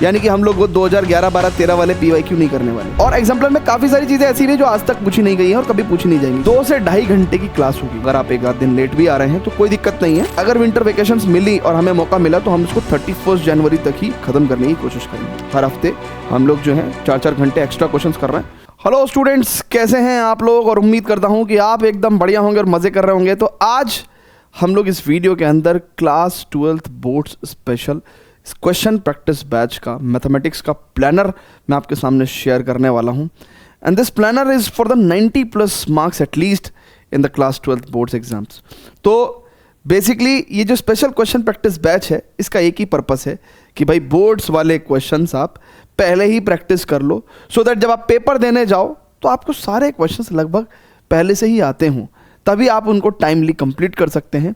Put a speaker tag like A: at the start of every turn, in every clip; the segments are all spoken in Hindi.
A: यानी कि हम लोग वो 2011, 12, 13 वाले PYQ नहीं करने वाले। और एग्जाम्पलर में काफी सारी चीजें ऐसी भी जो आज तक पूछी नहीं गई हैं और कभी पूछी नहीं जाएंगी। 2 से 2.5 घंटे की क्लास होगी। अगर आप एक आध दिन लेट भी आ रहे हैं तो कोई दिक्कत नहीं है। अगर विंटर वेकेशंस मिली और हमें मौका मिला तो हम इसको 31 जनवरी तक ही खत्म करने की कोशिश करेंगे। हर हफ्ते हम लोग जो है 4-4 घंटे एक्स्ट्रा क्वेश्चंस कर रहे हैं। हेलो स्टूडेंट्स, कैसे हैं आप लोग? और उम्मीद करता हूं कि आप एकदम बढ़िया होंगे और मजे कर रहे होंगे। तो आज हम लोग इस वीडियो के अंदर class 12th boards special question practice batch का मैथमेटिक्स का प्लानर मैं आपके सामने शेयर करने वाला हूं। And this planner is for the 90+ marks at least in the class 12th boards exams. तो बेसिकली ये जो स्पेशल क्वेश्चन प्रैक्टिस बैच है, इसका एक ही पर्पस है कि भाई बोर्ड्स वाले क्वेश्चंस आप पहले ही प्रैक्टिस कर लो, सो दैट जब आप पेपर देने जाओ तो आपको सारे क्वेश्चंस लगभग पहले से ही आते हों, तभी आप उनको टाइमली कंप्लीट कर सकते हैं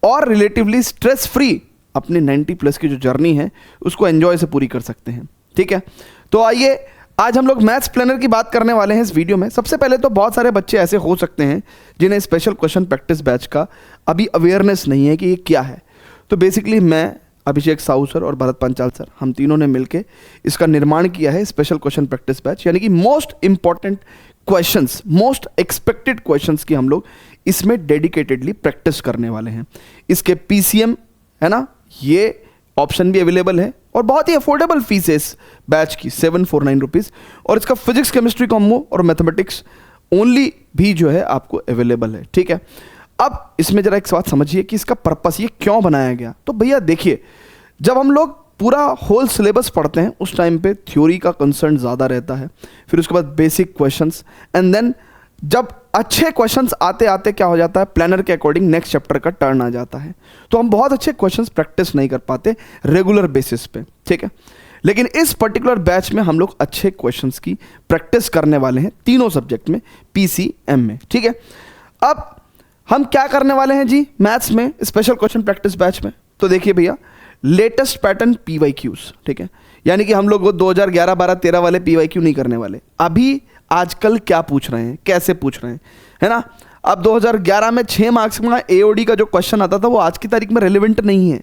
A: और रिलेटिवली स्ट्रेस फ्री अपनी 90+ की जो जर्नी है उसको एंजॉय से पूरी कर सकते हैं। ठीक है, तो आइए आज हम लोग मैथ्स प्लानर की बात करने वाले हैं इस वीडियो में। सबसे पहले तो बहुत सारे बच्चे ऐसे हो सकते हैं जिन्हें स्पेशल क्वेश्चन प्रैक्टिस बैच का अभी अवेयरनेस नहीं है कि ये क्या है। तो बेसिकली मैं, अभिषेक साहू सर और भरत पंचाल सर, हम तीनों ने मिलकर इसका निर्माण किया है स्पेशल क्वेश्चन प्रैक्टिस बैच, यानी कि most important questions, most expected questions की हम लोग इसमें डेडिकेटेडली प्रैक्टिस करने वाले हैं। इसके PCM है ना, ये ऑप्शन भी अवेलेबल है और बहुत ही अफोर्डेबल फीस है इस बैच की, 749 रुपीज़। और इसका फिजिक्स, केमिस्ट्री कॉम्बो और मैथमेटिक्स ओनली भी जो है आपको अवेलेबल है। ठीक है, अब इसमें जरा एक बात समझिए कि इसका पर्पस ये क्यों बनाया गया। तो भैया देखिए, जब हम लोग पूरा होल सिलेबस पढ़ते हैं उस टाइम पे थ्योरी का कंसर्न ज़्यादा रहता है, फिर उसके बाद बेसिक क्वेश्चंस, एंड देन जब अच्छे क्वेश्चंस आते आते क्या हो जाता है, प्लानर के अकॉर्डिंग नेक्स्ट चैप्टर का टर्न आ जाता है, तो हम बहुत अच्छे क्वेश्चंस प्रैक्टिस नहीं कर पाते रेगुलर बेसिस पे। ठीक है, लेकिन इस पर्टिकुलर बैच में हम लोग अच्छे क्वेश्चंस की प्रैक्टिस करने वाले हैं तीनों सब्जेक्ट में, PCM में। ठीक है, अब हम क्या करने वाले हैं जी मैथ्स में स्पेशल क्वेश्चन प्रैक्टिस बैच में? तो देखिए भैया, लेटेस्ट पैटर्न PYQs, ठीक है, यानी कि हम लोग वो 2011, 12, 13 वाले PYQ नहीं करने वाले। अभी आजकल क्या पूछ रहे हैं, कैसे पूछ रहे हैं, है ना। अब 2011 में 6 मार्क्स में AOD का जो क्वेश्चन आता था वो आज की तारीख में रेलिवेंट नहीं है,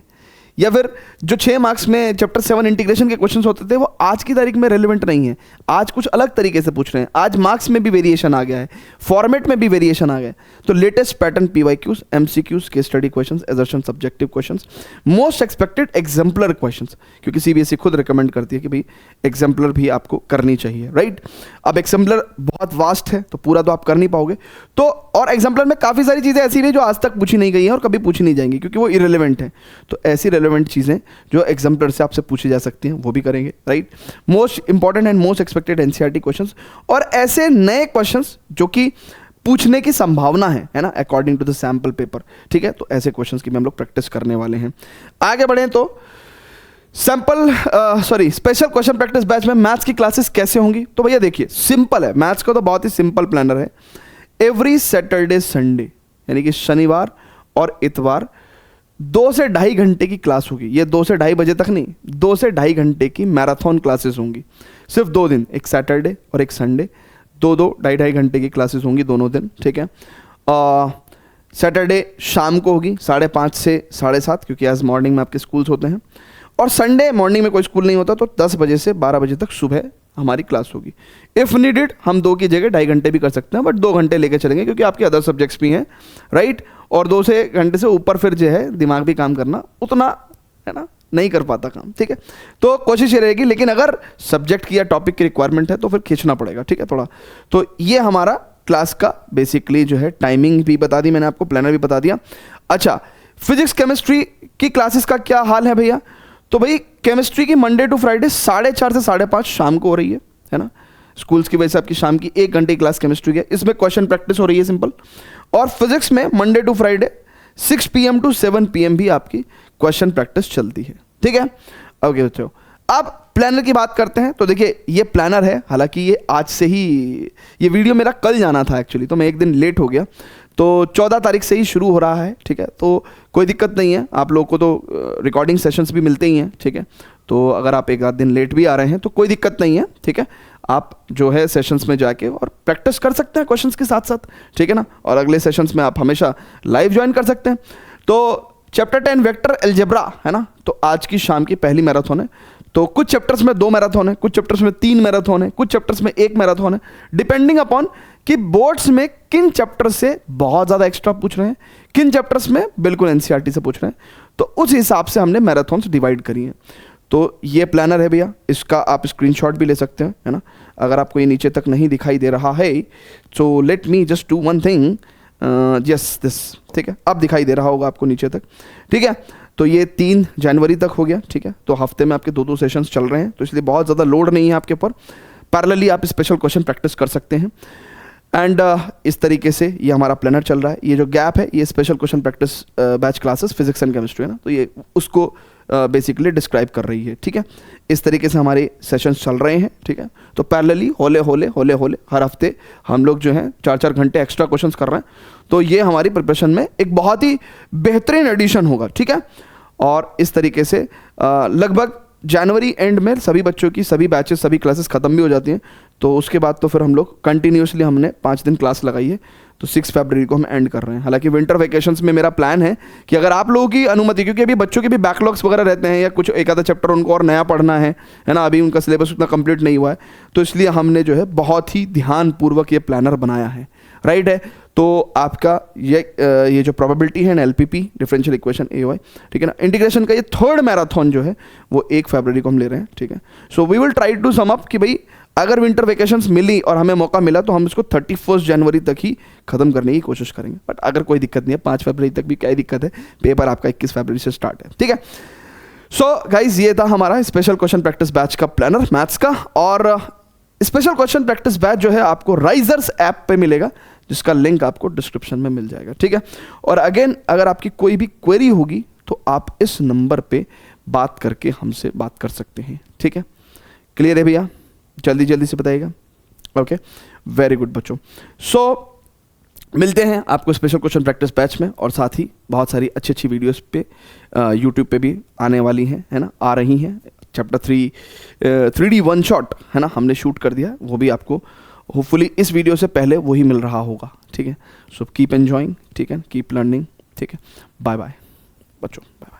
A: या फिर जो 6 मार्क्स में चैप्टर 7 इंटीग्रेशन के क्वेश्चंस होते थे वो आज की तारीख में रेलिवेंट नहीं है। आज कुछ अलग तरीके से पूछ रहे हैं, आज मार्क्स में भी वेरिएशन आ गया है, फॉर्मेट में भी वेरिएशन आ गया है। तो latest pattern PYQs, MCQs, case study questions, assertion, subjective questions, most expected exemplar questions, क्योंकि CBSE खुद रिकमेंड करती है कि भाई एग्जाम्पलर भी आपको करनी चाहिए, राइट। अब एग्जाम्पलर बहुत वास्ट है तो पूरा तो आप कर नहीं पाओगे, तो और एग्जाम्पलर में काफ़ी सारी चीज़ें ऐसी भी जो आज तक पूछी नहीं गई हैं और कभी पूछी नहीं जाएंगी क्योंकि वो इरेलीवेंट है। तो ऐसी रेलेवेंट चीज़ें जो एग्जाम्पलर से आपसे पूछी जा सकती हैं वो भी करेंगे, right. Most important and most expected NCERT questions और ऐसे नए क्वेश्चंस जो कि पूछने की संभावना है ना, according to the sample paper. ठीक है, तो ऐसे क्वेश्चंस की भी हम लोग प्रैक्टिस करने वाले हैं। आगे बढ़ें तो स्पेशल क्वेश्चन प्रैक्टिस बैच में मैथ्स की क्लासेस कैसे होंगी? तो भैया देखिए, सिंपल है, मैथ्स का तो बहुत ही सिंपल प्लानर है। एवरी सैटरडे संडे, यानी कि शनिवार और इतवार 2 से 2.5 घंटे की क्लास होगी। ये 2 से 2:30 बजे तक नहीं, 2 से 2.5 घंटे की मैराथन क्लासेस होंगी। सिर्फ 2 दिन, एक सैटरडे और एक संडे, 2-2 घंटे की क्लासेस होंगी दोनों दिन। ठीक है, सैटरडे शाम को होगी 5:30 से 7:30, क्योंकि आज मॉर्निंग में आपके स्कूल्स होते हैं, और संडे मॉर्निंग में कोई स्कूल नहीं होता तो 10 बजे से 12 बजे तक सुबह हमारी क्लास होगी। इफ़ नीडेड हम 2 की जगह 2.5 घंटे भी कर सकते हैं, बट 2 घंटे लेके चलेंगे क्योंकि आपके अदर सब्जेक्ट्स भी हैं, राइट। और 2 से घंटे से ऊपर फिर जो है दिमाग भी काम करना उतना, है ना, नहीं कर पाता काम। ठीक है, तो कोशिश ये रहेगी, लेकिन अगर सब्जेक्ट की या टॉपिक की रिक्वायरमेंट है तो फिर खींचना पड़ेगा। ठीक है, थोड़ा। तो ये हमारा क्लास का बेसिकली जो है टाइमिंग भी बता दी मैंने आपको, प्लानर भी बता दिया। अच्छा, फिजिक्स केमिस्ट्री की क्लासेस का क्या हाल है भैया? तो भाई केमिस्ट्री की मंडे टू फ्राइडे 4:30 से 5:30 शाम को हो रही है ना। स्कूल्स की वजह से आपकी शाम की 1 घंटे की क्लास केमिस्ट्री की है, इसमें क्वेश्चन प्रैक्टिस हो रही है सिंपल। और फिजिक्स में Monday to Friday 6 PM to 7 PM भी आपकी क्वेश्चन प्रैक्टिस चलती है। ठीक है, ओके बच्चों, अब प्लानर की बात करते हैं। तो देखिए, ये प्लानर है, हालांकि ये आज से ही, ये वीडियो मेरा कल जाना था एक्चुअली, तो मैं 1 दिन लेट हो गया, तो 14 तारीख से ही शुरू हो रहा है। ठीक है, तो कोई दिक्कत नहीं है, आप लोगों को तो रिकॉर्डिंग सेशंस भी मिलते ही हैं। ठीक है, तो अगर आप 1 आध दिन लेट भी आ रहे हैं तो कोई दिक्कत नहीं है। ठीक है, आप जो है सेशंस में जाके और प्रैक्टिस कर सकते हैं क्वेश्चंस के साथ साथ। ठीक है ना, और अगले सेशंस में आप हमेशा लाइव ज्वाइन कर सकते हैं। तो चैप्टर 10 वेक्टर अलजेब्रा है ना, तो आज की शाम की पहली मैराथन है। तो कुछ चैप्टर्स में 2 मैराथन है, कुछ चैप्टर्स में 3 मैराथन है, कुछ चैप्टर्स में 1 मैराथन है, डिपेंडिंग अपॉन कि बोर्ड्स में किन चैप्टर से बहुत ज़्यादा एक्स्ट्रा पूछ रहे हैं, किन चैप्टर्स में बिल्कुल एनसीईआरटी से पूछ रहे हैं। तो उस हिसाब से हमने मैराथन्स डिवाइड करी हैं। तो ये प्लानर है भैया, इसका आप स्क्रीनशॉट भी ले सकते हैं, है ना। अगर आपको ये नीचे तक नहीं दिखाई दे रहा है तो let me just do one thing, yes this, ठीक है, अब दिखाई दे रहा होगा आपको नीचे तक, ठीक है। तो ये 3 जनवरी तक हो गया, ठीक है। तो हफ्ते में आपके 2-2 सेशंस चल रहे हैं, तो इसलिए बहुत ज़्यादा लोड नहीं है आपके ऊपर। पैरेलली आप स्पेशल क्वेश्चन प्रैक्टिस कर सकते हैं। एंड इस तरीके से ये हमारा प्लानर चल रहा है। ये जो गैप है ये special question practice batch classes physics and chemistry है ना, तो ये उसको बेसिकली डिस्क्राइब कर रही है, ठीक है। इस तरीके से हमारे सेशंस चल रहे हैं, ठीक है। तो पैरेलली होले हर हफ्ते हम लोग जो हैं 4-4 घंटे एक्स्ट्रा क्वेश्चंस कर रहे हैं। तो ये हमारी प्रिपरेशन में एक बहुत ही बेहतरीन एडिशन होगा, ठीक है। और इस तरीके से लगभग जनवरी एंड में सभी बच्चों की सभी बैचेस सभी क्लासेस ख़त्म भी हो जाती हैं। तो उसके बाद तो फिर हम लोग कंटिन्यूसली हमने 5 दिन क्लास लगाई है, तो 6 फरवरी को हम एंड कर रहे हैं। हालांकि विंटर वेकेशंस में मेरा प्लान है कि अगर आप लोगों की अनुमति, क्योंकि अभी बच्चों के भी बैकलॉग्स वगैरह रहते हैं या कुछ एक आधा चैप्टर उनको और नया पढ़ना है ना, अभी उनका सिलेबस उतना कंप्लीट नहीं हुआ है, तो इसलिए हमने जो है बहुत ही ध्यानपूर्वक ये प्लानर बनाया है, राइट है। तो आपका ये जो प्रोबेबिलिटी है ना, एलपीपी डिफरेंशियल इक्वेशन AOI, ठीक है ना, इंटीग्रेशन का ये 3rd मैराथन जो है वो 1 फरवरी को हम ले रहे हैं, ठीक है। So we will try to sum up कि भाई अगर विंटर वेकेशंस मिली और हमें मौका मिला तो हम इसको 31 जनवरी तक ही खत्म करने की कोशिश करेंगे। बट अगर कोई दिक्कत नहीं है 5 फरवरी तक भी क्या दिक्कत है, पेपर आपका 21 फरवरी से स्टार्ट है, ठीक है। सो गाइज ये था हमारा स्पेशल क्वेश्चन प्रैक्टिस बैच का प्लानर मैथ्स का। और स्पेशल क्वेश्चन प्रैक्टिस बैच जो है आपको राइजर्स ऐप पे मिलेगा, जिसका लिंक आपको डिस्क्रिप्शन में मिल जाएगा, ठीक है। और अगेन अगर आपकी कोई भी क्वेरी होगी तो आप इस नंबर पे बात करके हमसे बात कर सकते हैं, ठीक है। क्लियर है भैया, जल्दी से बताइएगा। ओके, वेरी गुड बच्चों। सो मिलते हैं आपको स्पेशल क्वेश्चन प्रैक्टिस बैच में, और साथ ही बहुत सारी अच्छी वीडियोस पे यूट्यूब पे भी आने वाली हैं, है ना, आ रही हैं। चैप्टर 3D वन शॉट है ना, हमने शूट कर दिया, वो भी आपको होपफुली इस वीडियो से पहले वही मिल रहा होगा, ठीक है। सो कीप एंजॉइंग, ठीक है, कीप लर्निंग, ठीक है। बाय बाय बच्चों, बाय।